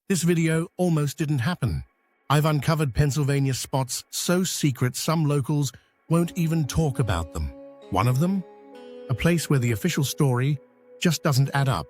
This video almost didn't happen. I've uncovered Pennsylvania spots so secret some locals won't even talk about them. One of them? A place where the official story just doesn't add up.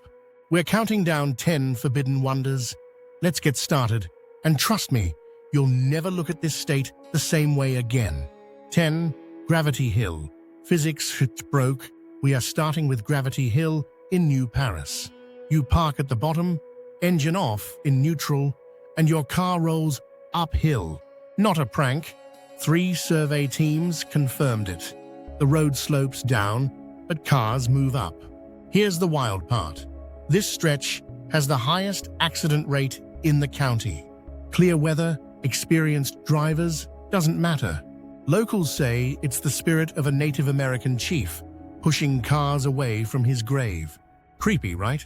We're counting down 10 forbidden wonders. Let's get started. And trust me, you'll never look at this state the same way again. 10. Gravity Hill. Physics shit broke. We are starting with Gravity Hill in New Paris. You park at the bottom, engine off in neutral, and your car rolls uphill. Not a prank. 3 survey teams confirmed it. The road slopes down, but cars move up. Here's the wild part. This stretch has the highest accident rate in the county. Clear weather, experienced drivers, doesn't matter. Locals say it's the spirit of a Native American chief pushing cars away from his grave. Creepy, right?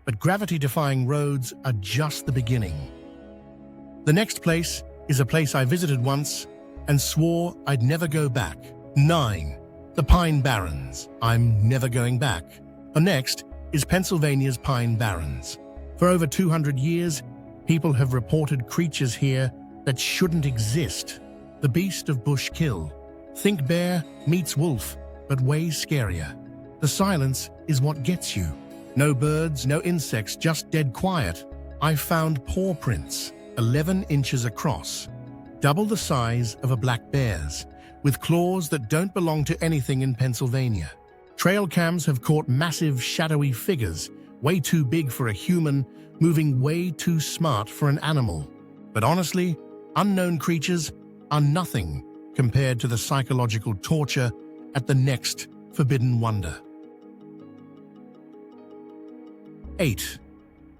But gravity-defying roads are just the beginning. The next place is a place I visited once and swore I'd never go back. 9. The Pine Barrens. I'm never going back. The next is Pennsylvania's Pine Barrens. For over 200 years, people have reported creatures here that shouldn't exist. The beast of Bush Kill. Think bear meets wolf, but way scarier. The silence is what gets you. No birds, no insects, just dead quiet. I found paw prints, 11 inches across, double the size of a black bear's, with claws that don't belong to anything in Pennsylvania. Trail cams have caught massive shadowy figures, way too big for a human, moving way too smart for an animal. But honestly, unknown creatures are nothing compared to the psychological torture at the next forbidden wonder. 8.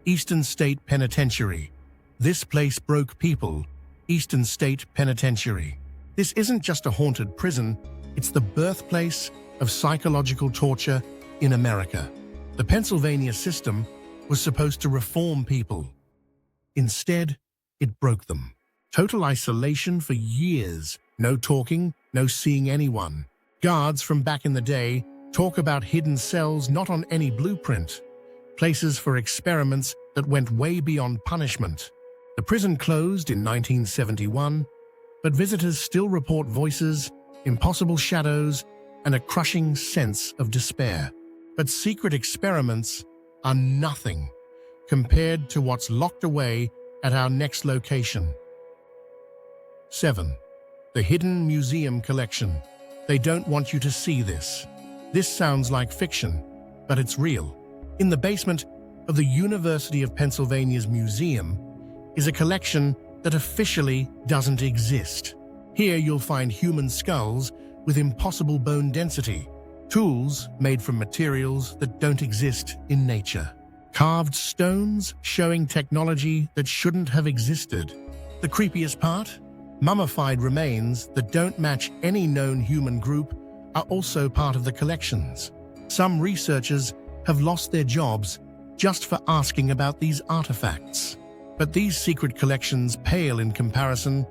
Eastern State Penitentiary. This place broke people. Eastern State Penitentiary. This isn't just a haunted prison, it's the birthplace of psychological torture in America. The Pennsylvania system was supposed to reform people. Instead, it broke them. Total isolation for years. No talking, no seeing anyone. Guards from back in the day talk about hidden cells not on any blueprint. Places for experiments that went way beyond punishment. The prison closed in 1971, but visitors still report voices, impossible shadows, and a crushing sense of despair. But secret experiments are nothing compared to what's locked away at our next location. 7. The Hidden Museum Collection. They don't want you to see this. This sounds like fiction, but it's real. In the basement of the University of Pennsylvania's museum is a collection that officially doesn't exist. Here you'll find human skulls with impossible bone density, tools made from materials that don't exist in nature, carved stones showing technology that shouldn't have existed. The creepiest part? Mummified remains that don't match any known human group are also part of the collections. Some researchers have lost their jobs just for asking about these artifacts. But these secret collections pale in comparison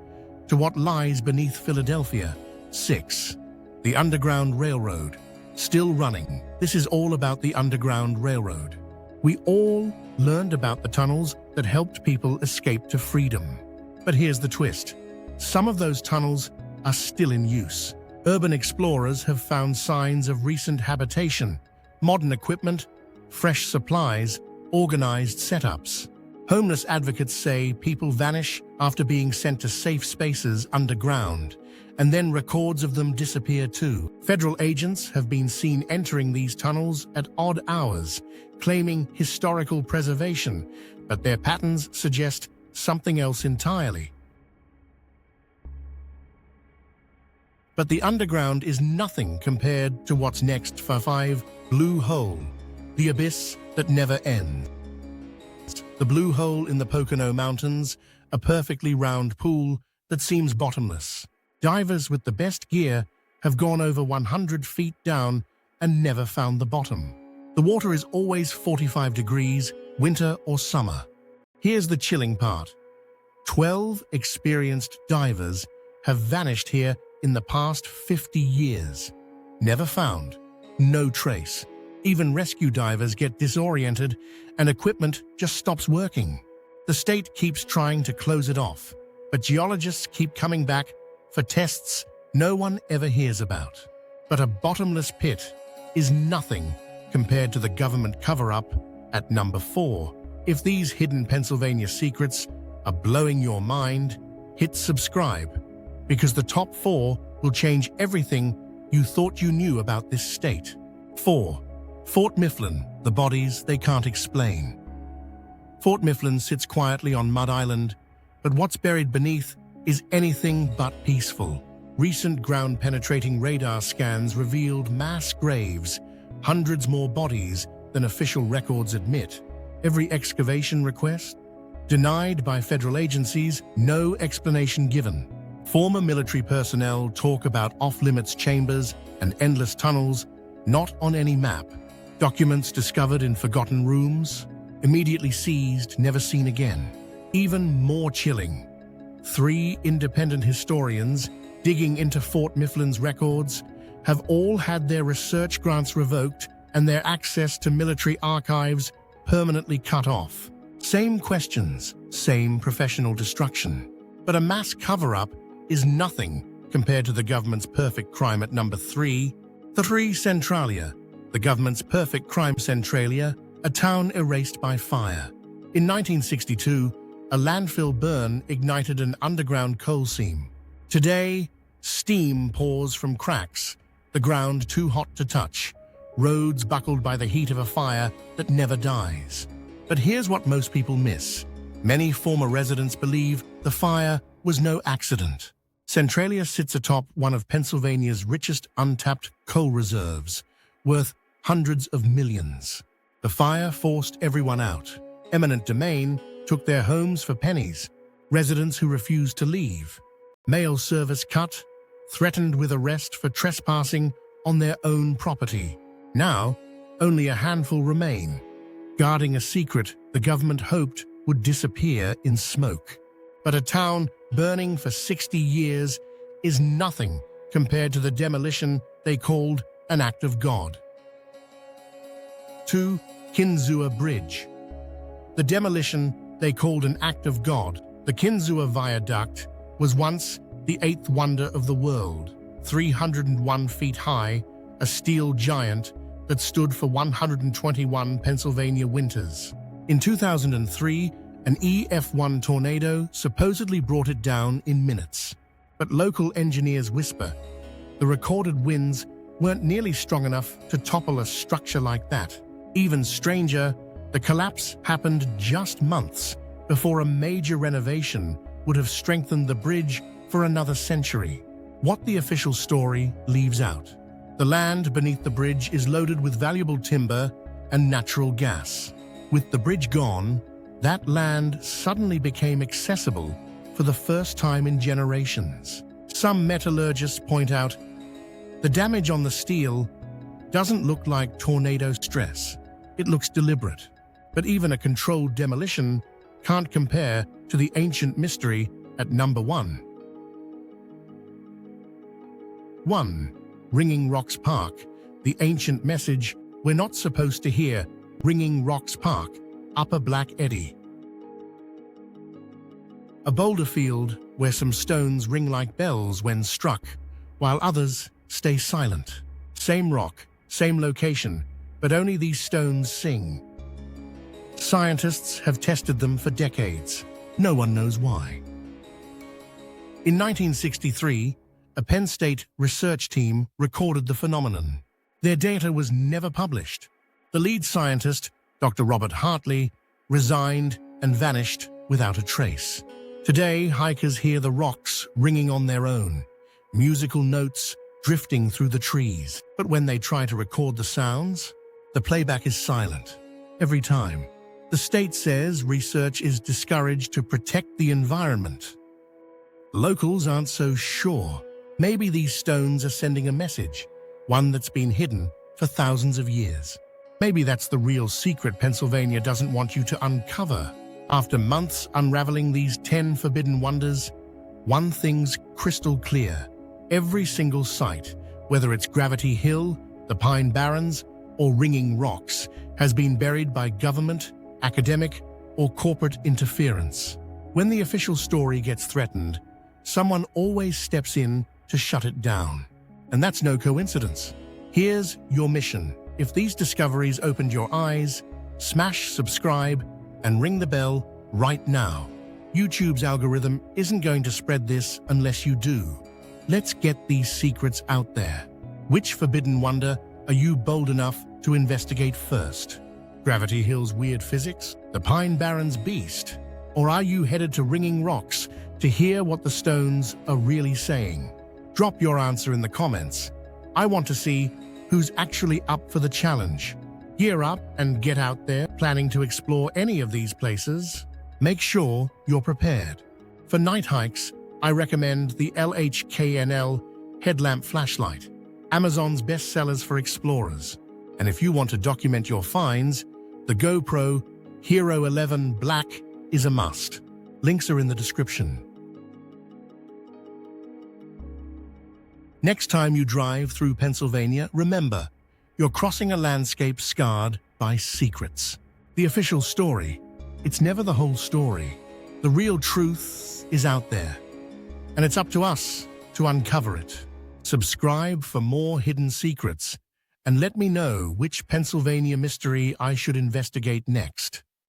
to what lies beneath Philadelphia. 6. The Underground Railroad. Still running. This is all about the Underground Railroad. We all learned about the tunnels that helped people escape to freedom. But here's the twist. Some of those tunnels are still in use. Urban explorers have found signs of recent habitation, modern equipment, fresh supplies, organized setups. Homeless advocates say people vanish after being sent to safe spaces underground, and then records of them disappear too. Federal agents have been seen entering these tunnels at odd hours, claiming historical preservation, but their patterns suggest something else entirely. But the underground is nothing compared to what's next for 5. Blue Hole, the abyss that never ends. The Blue Hole in the Pocono Mountains, a perfectly round pool that seems bottomless. Divers with the best gear have gone over 100 feet down and never found the bottom. The water is always 45 degrees, winter or summer. Here's the chilling part. 12 experienced divers have vanished here in the past 50 years. Never found. No trace. Even rescue divers get disoriented and equipment just stops working. The state keeps trying to close it off, but geologists keep coming back for tests no one ever hears about. But a bottomless pit is nothing compared to the government cover-up at number 4. If these hidden Pennsylvania secrets are blowing your mind, hit subscribe, because the top 4 will change everything you thought you knew about this state. 4. Fort Mifflin, the bodies they can't explain. Fort Mifflin sits quietly on Mud Island, but what's buried beneath is anything but peaceful. Recent ground-penetrating radar scans revealed mass graves, hundreds more bodies than official records admit. Every excavation request denied by federal agencies, no explanation given. Former military personnel talk about off-limits chambers and endless tunnels, not on any map. Documents discovered in forgotten rooms, immediately seized, never seen again. Even more chilling, 3 independent historians digging into Fort Mifflin's records have all had their research grants revoked and their access to military archives permanently cut off. Same questions, same professional destruction. But a mass cover-up is nothing compared to the government's perfect crime at number 3. The 3 Centralia, the government's perfect crime Centralia, a town erased by fire. In 1962, a landfill burn ignited an underground coal seam. Today, steam pours from cracks, the ground too hot to touch, roads buckled by the heat of a fire that never dies. But here's what most people miss. Many former residents believe the fire was no accident. Centralia sits atop one of Pennsylvania's richest untapped coal reserves, worth hundreds of millions. The fire forced everyone out. Eminent domain took their homes for pennies. Residents who refused to leave. Mail service cut, threatened with arrest for trespassing on their own property. Now, only a handful remain, guarding a secret the government hoped would disappear in smoke. But a town burning for 60 years is nothing compared to the demolition they called an act of God. 2. Kinzua Bridge. The demolition they called an act of God. The Kinzua Viaduct was once the 8th wonder of the world, 301 feet high, a steel giant that stood for 121 Pennsylvania winters. In 2003, an EF1 tornado supposedly brought it down in minutes. But local engineers whisper the recorded winds weren't nearly strong enough to topple a structure like that. Even stranger, the collapse happened just months before a major renovation would have strengthened the bridge for another century. What the official story leaves out. The land beneath the bridge is loaded with valuable timber and natural gas. With the bridge gone, that land suddenly became accessible for the first time in generations. Some metallurgists point out the damage on the steel doesn't look like tornado stress. It looks deliberate. But even a controlled demolition can't compare to the ancient mystery at number 1. 1. Ringing Rocks Park, the ancient message we're not supposed to hear. Ringing Rocks Park, Upper Black Eddy. A boulder field where some stones ring like bells when struck, while others stay silent. Same rock, same location, but only these stones sing. Scientists have tested them for decades. No one knows why. In 1963, a Penn State research team recorded the phenomenon. Their data was never published. The lead scientist, Dr. Robert Hartley, resigned and vanished without a trace. Today, hikers hear the rocks ringing on their own, musical notes drifting through the trees. But when they try to record the sounds, the playback is silent. Every time. The state says research is discouraged to protect the environment. Locals aren't so sure. Maybe these stones are sending a message, one that's been hidden for thousands of years. Maybe that's the real secret Pennsylvania doesn't want you to uncover. After months unraveling these 10 forbidden wonders, one thing's crystal clear. Every single site, whether it's Gravity Hill, the Pine Barrens, or Ringing Rocks, has been buried by government, academic, or corporate interference. When the official story gets threatened, someone always steps in to shut it down. And that's no coincidence. Here's your mission. If these discoveries opened your eyes, smash subscribe and ring the bell right now. YouTube's algorithm isn't going to spread this unless you do. Let's get these secrets out there. Which forbidden wonder are you bold enough to investigate first? Gravity Hill's weird physics? The Pine Barrens beast? Or are you headed to Ringing Rocks to hear what the stones are really saying? Drop your answer in the comments. I want to see who's actually up for the challenge. Gear up and get out there. Planning to explore any of these places? Make sure you're prepared. For night hikes, I recommend the LHKNL headlamp flashlight, Amazon's best sellers for explorers. And if you want to document your finds, the GoPro Hero 11 Black is a must. Links are in the description. Next time you drive through Pennsylvania, remember, you're crossing a landscape scarred by secrets. The official story, it's never the whole story. The real truth is out there, and it's up to us to uncover it. Subscribe for more hidden secrets, and let me know which Pennsylvania mystery I should investigate next.